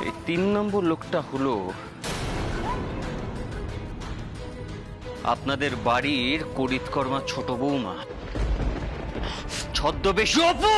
এই 3 নম্বর লোকটা হলো আপনাদের বাড়ির করিতকর্মা ছোট বৌমা, ছদ্মবেশী অপু।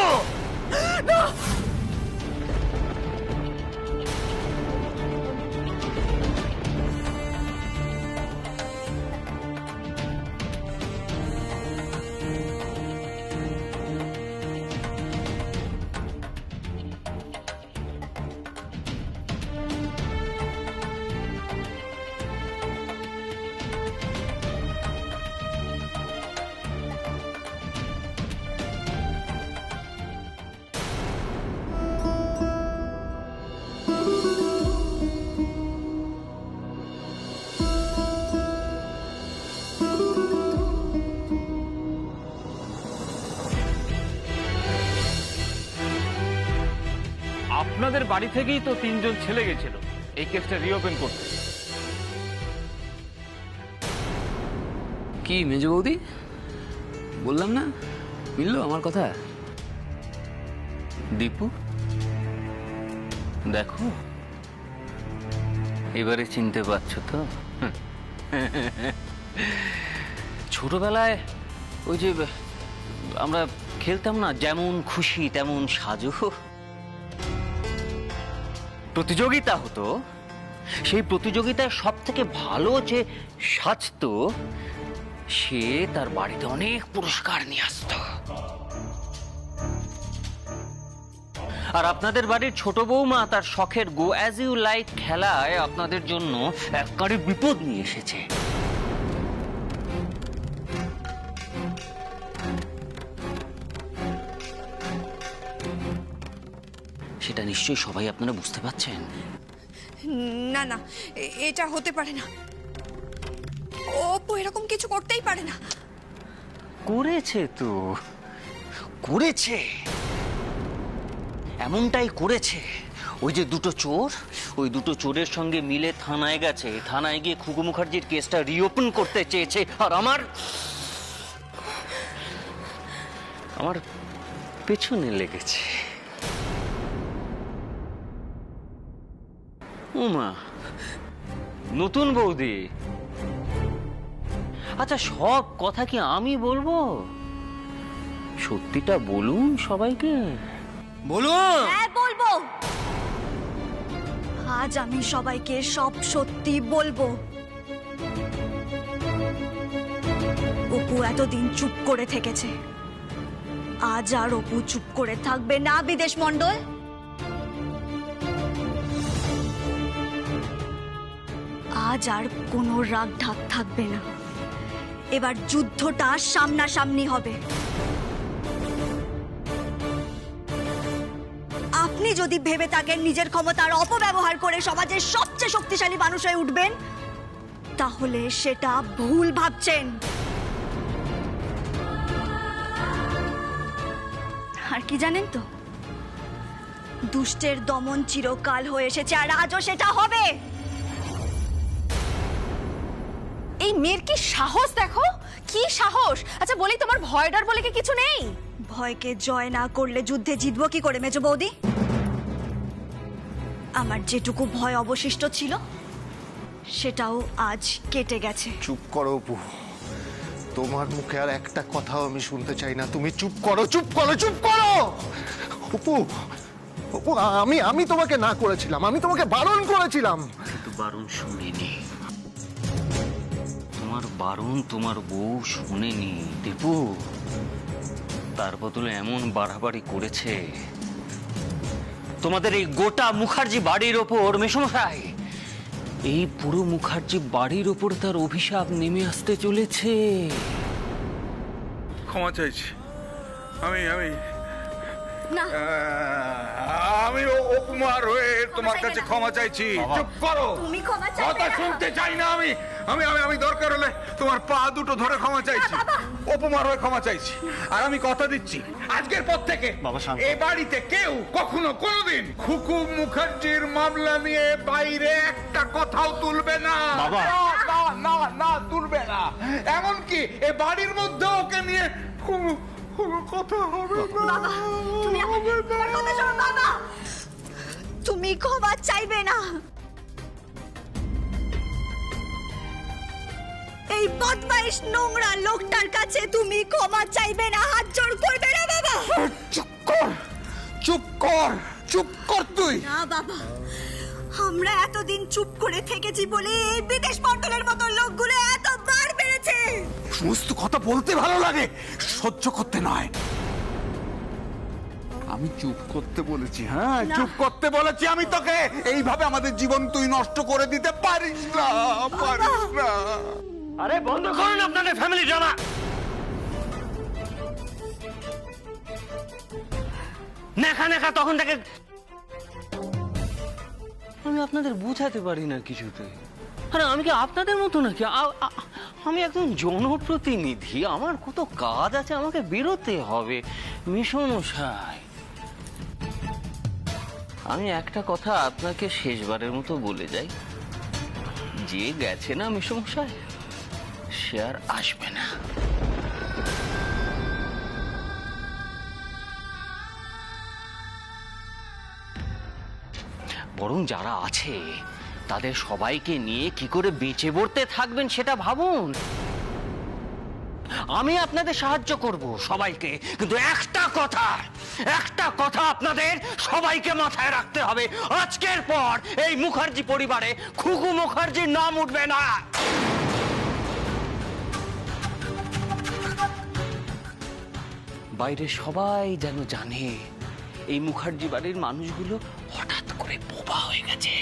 আপনাদের বাড়ি থেকেই তো 3 জন ছেলে গেছিল এই কেসটা রিওপেন করতে। কি মেজ বৌদি, বললাম না মিললো আমার কথা? দীপু দেখো, এবারে চিনতে পারছো তো? ছোটবেলায় ওই যে আমরা খেলতাম না, যেমন খুশি তেমন সাজো, প্রতিযোগিতা হতো। সেই প্রতিযোগিতায় সব থেকে ভালো যে সাজতো সে তার বাড়িতে অনেক পুরস্কার নিয়ে আসতো। আর আপনাদের বাড়ির ছোট বৌমা তার শখের গো অ্যাজ ইউ লাইক খেলায় আপনাদের জন্য একবারে বিপদ নিয়ে এসেছে। সেটা নিশ্চয়ই সবাই আপনারা বুঝতে পারছেন। না না, এটা হতে পারে না। অপু এরকম কিছু করতেই পারে না। করেছে তো, করেছে, এমনটাই করেছে। ওই যে দুটো চোর, ওই দুটো চোরের সঙ্গে মিলে থানায় গেছে, থানায় গিয়ে খুকু মুখার্জির কেসটা রিওপেন করতে চেয়েছে। আর আমার পেছনে লেগেছে। উমা, নতুন বৌদি, আচ্ছা সব কথা কি আমি বলবো? সত্যিটা বলুন সবাইকে। বলুন। হ্যাঁ বলবো, আজ আমি সবাইকে সব সত্যি বলবো। অপু এতদিন চুপ করে থেকেছে, আজ আর অপু চুপ করে থাকবে না। বিদেশ মণ্ডল, আজ আর কোনো রাগ ঢাক থাকবে না। এবার যুদ্ধটা সামনাসামনি হবে। আপনি যদি ভেবে থাকেন নিজের ক্ষমতার অপব্যবহার করে সমাজের সবচেয়ে শক্তিশালী মানুষ হয়ে উঠবেন, তাহলে সেটা ভুল ভাবছেন। আর কি জানেন তো, দুষ্টের দমন চিরকাল হয়ে এসেছে, আর আজও সেটা হবে। এই মেয়ের কি সাহস দেখো, কি সাহস! আচ্ছা বলি, তোমার ভয় ডর বলে কি কিছু নেই? ভয়কে জয় না করলে যুদ্ধে জিতবো কি করে মেজো বৌদি? আমার যেটুকু ভয় অবশিষ্ট ছিল সেটাও আজ কেটে গেছে। চুপ করো অপু, তোমার মুখে আর একটা কথাও আমি শুনতে চাই না। তুমি চুপ করো, চুপ করো, চুপ করো। অপু, অপু, আমি তোমাকে না করেছিলাম, আমি তোমাকে বারণ করেছিলাম। কিন্তু বারণ শুনিনি, তোমার বারণ তোমার বউ শুনেনি দীপু। তার বদলে এমন বাড়াবাড়ি করেছে তোমাদের এই গোটা মুখার্জি বাড়ির ওপর। মেসমশাই, এই পুরো মুখার্জি বাড়ির ওপর তার অভিশাপ নেমে আসতে চলেছে। ক্ষমা চাইছি। আমি আমি না, আমি অপমার হয়ে তোমার কাছে ক্ষমা চাইছি। চুপ করো, তুমি ক্ষমা চাইবে কথা না। শুনতে চাই না আমি। আমি আমি আমি দরকার হলে তোমার পা দুটো ধরে ক্ষমা চাইছি। অপমার হয়ে ক্ষমা চাইছি। আর আমি কথা দিচ্ছি, আজকের পর থেকে এ বাড়িতে কেউ কখনো কোনোদিন খুকু মুখার্জির মামলা নিয়ে বাইরে একটা কথাও তুলবে না। না না না না, তুলবে না। এমনকি এ বাড়ির মধ্যে ওকে নিয়ে কোনো কথা হবে না। বাবা, তুমি আমার কথা শোনো। বাবা, তুমি ক্ষমা চাইবে না। এই বদমাইশ নোংরা লোকটার কাছে তুমি ক্ষমা চাইবে না, হাত জোড় করবে না বাবা। চুপ কর, চুপ কর, চুপ কর তুই। না বাবা, আমরা এতদিন চুপ করে থেকেছি বলে এই বিদেশ মন্ডলের মতো লোকগুলো এতবার বেড়েছে। সমস্ত কথা বলতে ভালো লাগে, সহ্য করতে নয়। আমি চুপ করতে বলেছি, হ্যাঁ চুপ করতে বলেছি আমি তোকে। এইভাবে আমাদের জীবন তুই নষ্ট করে দিতে পারিস না, পারিস না। আরে বন্ধ করুন আপনাদের ফ্যামিলি ড্রামা। নেখা নেখা তখন থেকে আমি আপনাদের বুঝাতে পারি না কিছুতে। আরে আমি কি আপনাদের মতো নাকি? আমি একজন জনপ্রতিনিধি, আমার কত কাজ আছে, আমাকে বেরোতে হবে। মিশমশাই, আমি একটা কথা আপনাকে শেষবারের মতো বলে যাই, যে গেছে না মিশমশাই, সে আর আসবে না। বরং যারা আছে তাদের সবাইকে নিয়ে কি করে বেঁচে বর্তে থাকবেন সেটা ভাবুন। আমি আপনাদের সাহায্য করব সবাইকে, কিন্তু একটা কথা আপনাদের সবাইকে মাথায় রাখতে হবে, আজকের পর এই মুখার্জি পরিবারে খুকু মুখার্জির নাম উঠবে না। বাইরে সবাই যেন জানে এই মুখার্জি বাড়ির মানুষগুলো হঠাৎ করে বোবা হয়ে গেছে,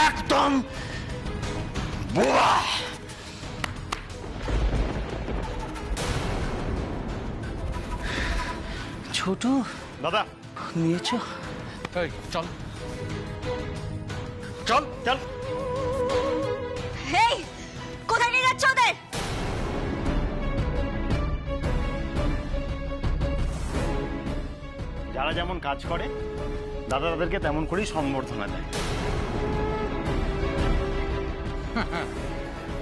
একদম বোবা। ছোট দাদা নিয়েছো? এই চল চল চল। হেই, কোথায় নিয়ে যাচ্ছ ওদের? যারা যেমন কাজ করে দাদা তাদেরকে তেমন করেই সম্বর্ধনা দেয়।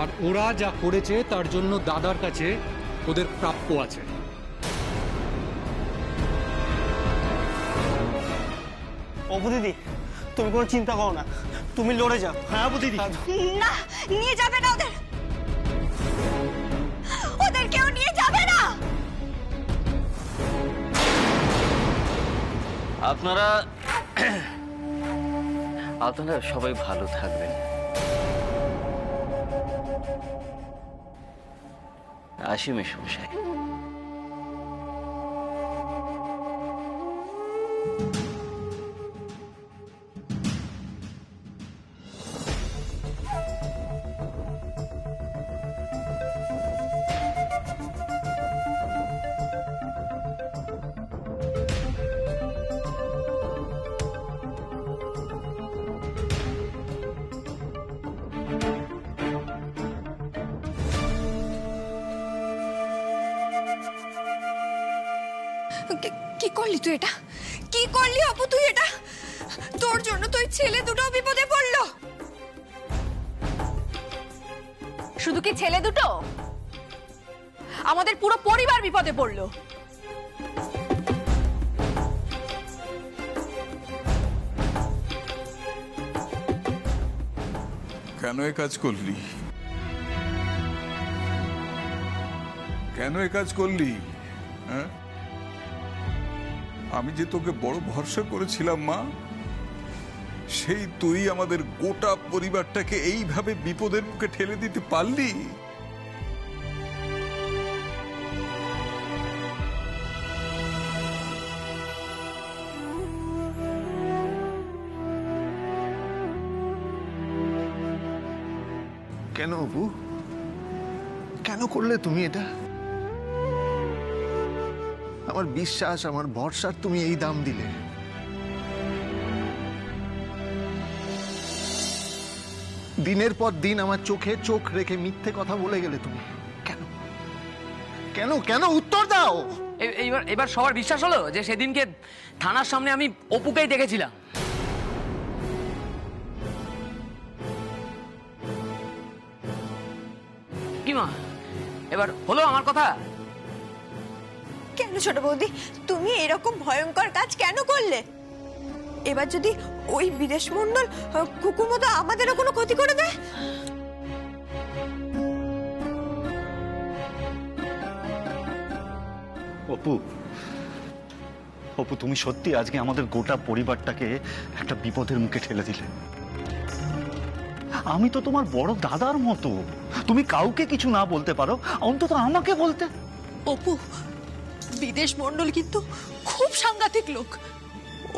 আর ওরা যা করেছে তার জন্য দাদার কাছে ওদের প্রাপ্য আছে। অপু দিদি, তুমি কোনো চিন্তা করো না, তুমি লড়ে যাও। হ্যাঁ অপু দিদি। না, নিয়ে যাবে না ওদের, ওদের কেউ নিয়ে যাবে না। আপনারা সবাই ভালো থাকবেন। আসি মেশমশাই। কি করলি তুই এটা? কি করলি অপু তুই এটা? তোর জন্য তুই ছেলে দুটো বিপদে পড়লো। শুধু কি ছেলে দুটো, আমাদের পুরো পরিবার বিপদে পড়লো। কেন এ কাজ করলি? কেন এ কাজ করলি? হ্যাঁ, আমি যে তোকে বড় ভরসা করেছিলাম মা, সেই তুই আমাদের গোটা পরিবারটাকে এইভাবে বিপদের মুখে ঠেলে দিতে পারলি? কেন অপু, কেন করলে তুমি এটা? আমার বিশ্বাস, আমার ভরসার তুমি এই দাম দিলে। দিনের পর দিন আমার চোখে চোখ রেখে মিথ্যে কথা বলে গেলে তুমি। কেন কেন কেন উত্তর দাও। এবার সবার বিশ্বাস হলো যে সেদিনকে থানার সামনে আমি অপুকেই দেখেছিলাম। কি মা, এবার হলো আমার কথা? কেন ছোট বৌদি, তুমি এরকম ভয়ঙ্কর কাজ কেন করলে? এবার যদি ওই বিদেশ মন্ডল কুকুর মতো আমাদেরও কোনো ক্ষতি করে দেয়? অপু, অপু, তুমি সত্যি আজকে আমাদের গোটা পরিবারটাকে একটা বিপদের মুখে ঠেলে দিলে। আমি তো তোমার বড় দাদার মতো, তুমি কাউকে কিছু না বলতে পারো, অন্তত আমাকে বলতে। অপু, বিদেশ মন্ডল কিন্তু খুব সাংঘাতিক লোক,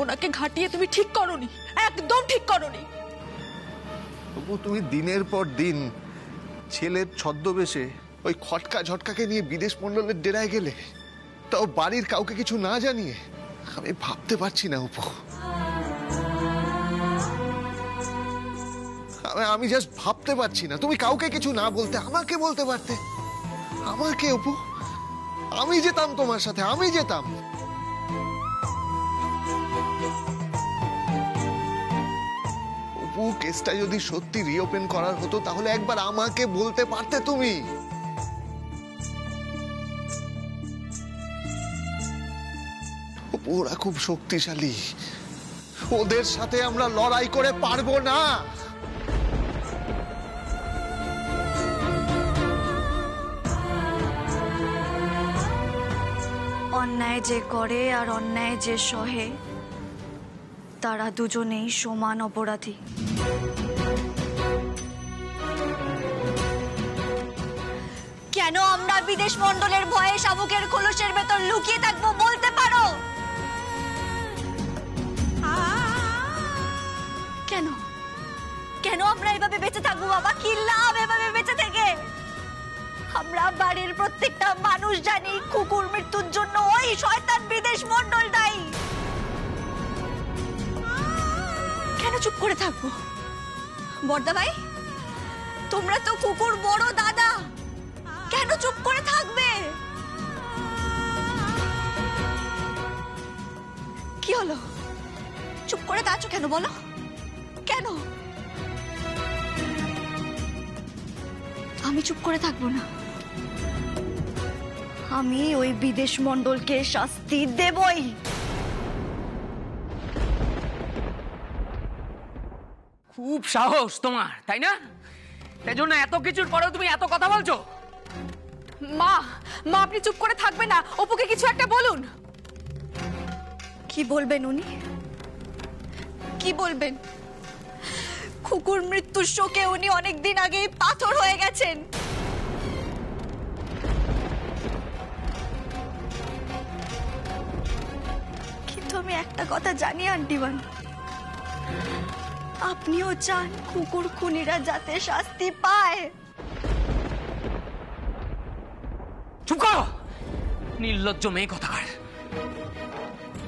ওনাকে ঘাটিয়ে তুমি ঠিক করোনি, একদম ঠিক করোনি। অপু, তুমি দিনের পর দিন ছেলের ছদ্মবেশে ওই খটকা ঝটকাকে নিয়ে বিদেশ মন্ডলের ডেরায় গেলে, তাও বাড়ির কাউকে কিছু না জানিয়ে। আমি ভাবতে পারছি না অপু, আমি জাস্ট ভাবতে পারছি না। তুমি কাউকে কিছু না বলতে আমাকে বলতে পারতে। আমাকে অপু, আমি যেতাম তোমার সাথে, আমি যেতাম। অপু, কেসটা যদি সত্যি রিওপেন করার হতো তাহলে একবার আমাকে বলতে পারতে তুমি। অপু, ওরা খুব শক্তিশালী, ওদের সাথে আমরা লড়াই করে পারবো না। অন্যায় যে করে আর অন্যায় যে সহে, তারা দুজনেই সমান অপরাধী। কেন আমরা বিদেশ মন্ডলের ভয়ে শামুকের খোলসের ভেতর লুকিয়ে থাকবো বলতে পারো? কেন কেন আমরা এভাবে বেঁচে থাকবো বাবা? কি লাভ এভাবে বেঁচে থেকে? আমরা বাড়ির প্রত্যেকটা মানুষ জানি কুকুর মৃত্যুর জন্য ওই শয়তান বিদেশ মন্ডল দায়ী। কেন চুপ করে থাকবো? বড়দা ভাই, তোমরা তো কুকুর বড় দাদা, কেন চুপ করে থাকবে? কি হলো? চুপ করে আছো কেন বলো? কেন? আমি চুপ করে থাকবো না, আমি ওই বিদেশ মন্ডলকে শাস্তি দেবই। খুব সাহস তোমার, তাই না? তাই জন্য এত কিছুর পরেও তুমি এত কথা বলছো? মা, মা আপনি চুপ করে থাকবে না, অপুকে কিছু একটা বলুন। কি বলবেন উনি? কি বলবেন? কুকুর মৃত্যুর শোকে উনি অনেকদিন আগেই পাথর হয়ে গেছেন। কিন্তু আমি একটা কথা জানি আন্টিবান, আপনিও চান কুকুর খুনিরা যাতে শাস্তি পায়। চুপ করো, নির্লজ্জ মেয়ে কথাকার।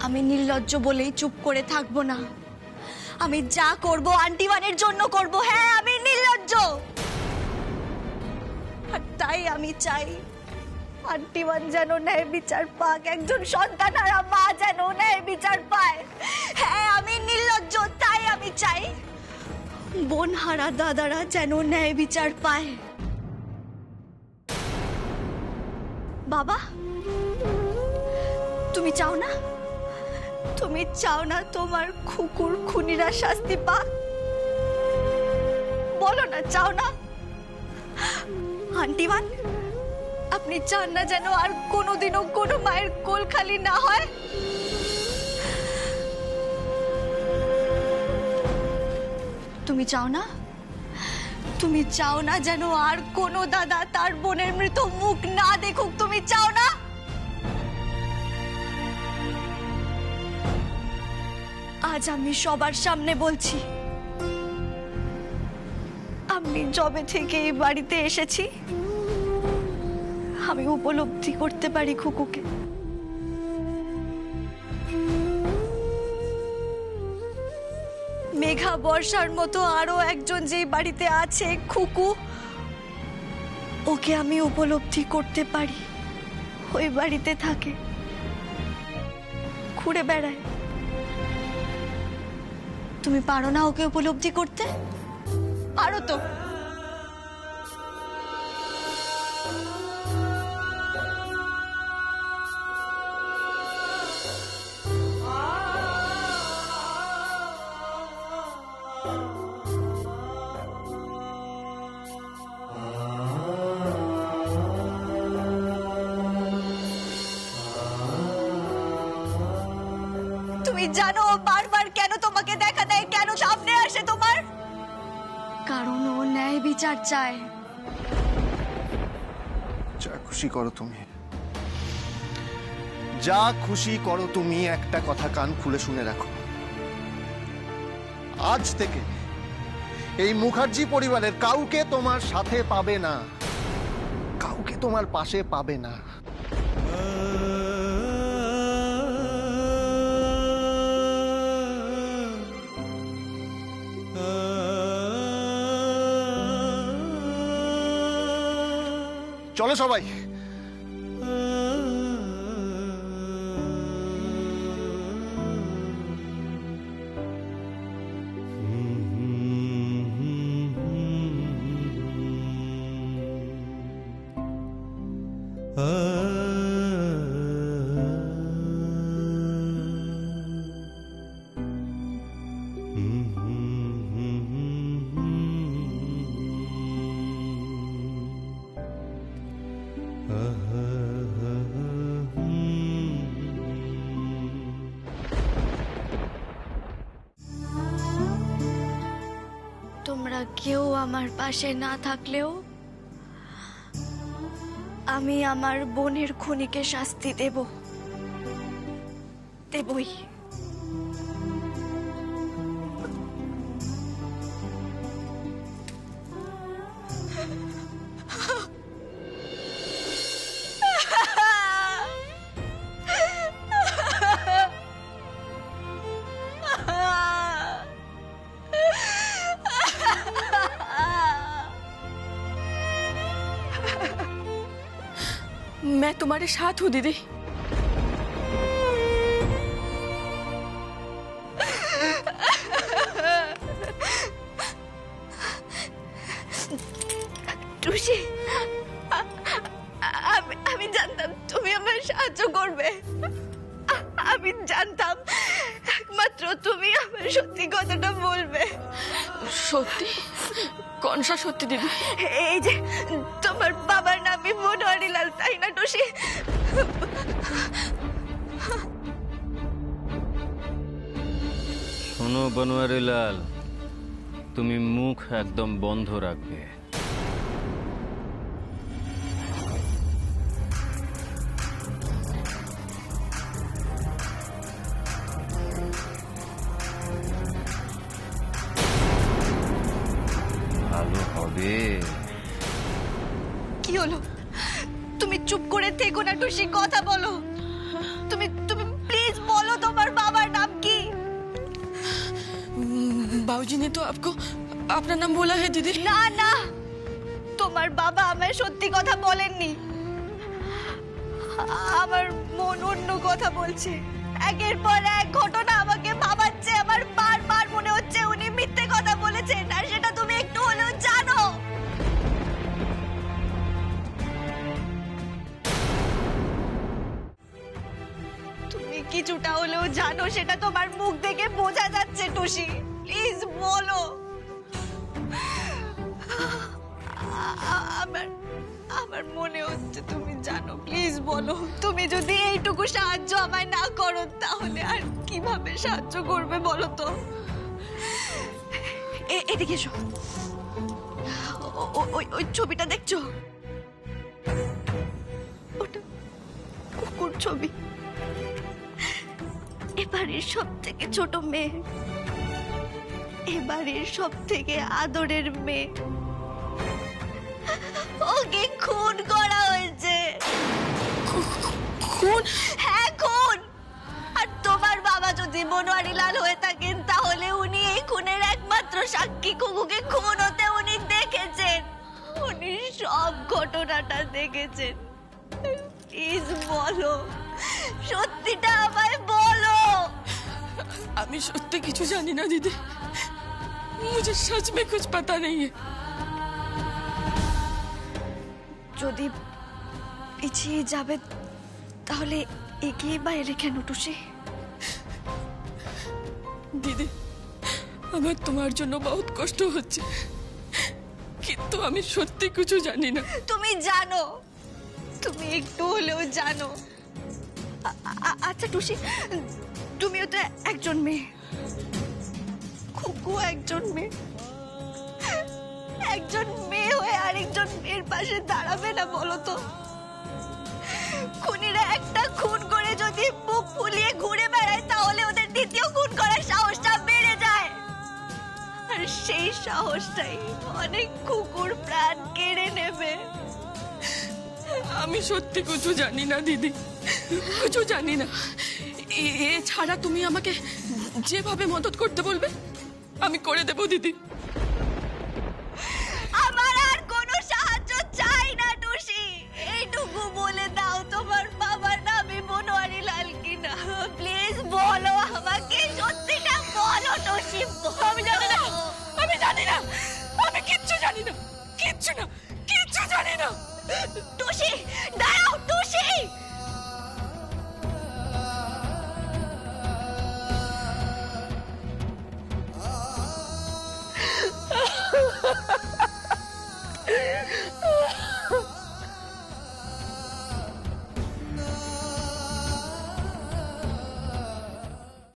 আমি নির্লজ্জ বলেই চুপ করে থাকবো না, আমি যা করব আন্টিবানের জন্য করব। হ্যাঁ, আমি নির্লজ্জ, আর তাই আমি চাই আন্টিবান যেন ন্যায় বিচার পাক, একজন সন্তানহারা মা যেন ন্যায় বিচার পায়। হ্যাঁ, আমি নির্লজ্জ, তাই আমি চাই বোনহারা দাদারা যেন ন্যায় বিচার পায়। বাবা, তুমি চাও না? তুমি চাও না তোমার কুকুর খুনিরা শাস্তি পাক? বলো না, চাও না? আন্টিবান, আপনি চান না যেন আর কোনোদিনও কোনো মায়ের কোল খালি না হয়? তুমি চাও না? তুমি চাও না যেন আর কোনো দাদা তার বোনের মৃত মুখ না দেখুক? তুমি চাও না? আজ আমি সবার সামনে বলছি, আমি যবে থেকে এই বাড়িতে এসেছি আমি উপলব্ধি করতে পারি খুকুকে। মেঘা বর্ষার মতো আরো একজন যে বাড়িতে আছে, খুকু, ওকে আমি উপলব্ধি করতে পারি। ওই বাড়িতে থাকে, ঘুরে বেড়ায়। তুমি পারো না ওকে উপলব্ধি করতে? পারো তো? তুমি জানো ও বারবার কেন তোমাকে দেখা দেয়, কেন সামনে আসে তোমার? কারণ ও ন্যায় বিচার চায়। যা খুশি করো তুমি, যা খুশি করো তুমি, একটা কথা কান খুলে শুনে রাখো, আজ থেকে এই মুখার্জি পরিবারের কাউকে তোমার সাথে পাবে না, কাউকে তোমার পাশে পাবে না। চলো সবাই। তোমরা কেউ আমার পাশে না থাকলেও আমি আমার বোনের খুনিকে শাস্তি দেবই। मैं तुम्हारे साथ हूँ दीदी। টুসি, আমি জানতাম তুমি আমার সাহায্য করবে। আমি জানতাম একমাত্র তুমি আমার সত্যি কথাটা বলবে। সত্যি? কোন সা সত্যি দিদি? এই যে তোমার বাবার নামই বনোয়ারিলাল, তাই না টুসি? শোনো বনোয়ারিলাল, তুমি মুখ একদম বন্ধ রাখবে। ভালো হবে। কি হলো? তুমি চুপ করে থেকো না টুসি, কথা বলো। তুমি তুমি প্লিজ বলো তোমার বাবার নাম কি? बाबूजी ने तो आपको अपना नाम बोला है दीदी। না না, তোমার বাবা আমায় সত্যি কথা বলেননি। আমার মন অন্য কথা বলছে। একের পর এক ঘটনা আমাকে ভাবাচ্ছে। আমার বারবার মনে হচ্ছে উনি মিথ্যে কথা বলেছেন, আর সেটা তুমি একটু হলেও জানো। তুমি কিছুটা হলেও জানো, সেটা তোমার মুখ দেখে বোঝা যাচ্ছে টুসি। প্লিজ বলো। আমার মনে হচ্ছে তুমি জানো। প্লিজ বলো। তুমি যদি এইটুকু সাহায্য আমায় না করো তাহলে আর কিভাবে সাহায্য করবে বলো তো? এদিকে এসো। ওই ছবিটা দেখছো? ওটা কুকুর ছবি। এবারের সব থেকে ছোট মেয়ে, এবারের সব থেকে আদরের মেয়ে, ওকে খুন করা হয়েছে। খুন? হ্যাঁ, খুন। আর তোমার বাবা যদি বনোয়ারিলাল হয়ে থাকেন তাহলে উনি এই খুনের একমাত্র সাক্ষী। কুকুকে খুন হতে উনি দেখেছেন, উনি সব ঘটনাটা দেখেছেন। প্লিজ বলো, সত্যিটা আমায় বলো। আমি সত্যি কিছু জানি না दीदी, मुझे सच में कुछ पता नहीं है। যদি পিছিয়ে যাবে তাহলে এগিয়ে বাইরে কেন টুসি? দিদি, আমার তোমার জন্য বহুত কষ্ট হচ্ছে, কিন্তু আমি সত্যি কিছু জানি না। তুমি জানো, তুমি একটু হলেও জানো। আচ্ছা টুসি, তুমিও তো একজন মেয়ে, খুকু একজন মেয়ে। একজন মেয়ে হয়ে আরেকজন মেয়ের পাশে দাঁড়াবে না বলো তো? খুনিরা একটা খুন করে যদি বুক ফুলিয়ে ঘুরে বেড়ায় তাহলে ওদের দ্বিতীয় খুন করার সাহসটা বেড়ে যায়, আর সেই সাহসটাই অনেক কুকুর প্রাণ কেড়ে নেবে। আমি সত্যি কিছু জানি না দিদি, কিছু জানি না। ছাড়া তুমি আমাকে যেভাবে মদত করতে বলবে আমি করে দেব দিদি। আমার আর কোনো সাহায্য চাই না টুসি, এইটুকু বলে দাও তোমার বাবার নামই বনোয়ারি লাল কিনা। প্লিজ বলো আমাকে, সত্যিটা বলো টুসি। আমি জানি না, আমি জানি না, আমি কিচ্ছু জানি না, কিচ্ছু না, কিচ্ছু জানি না। টুসি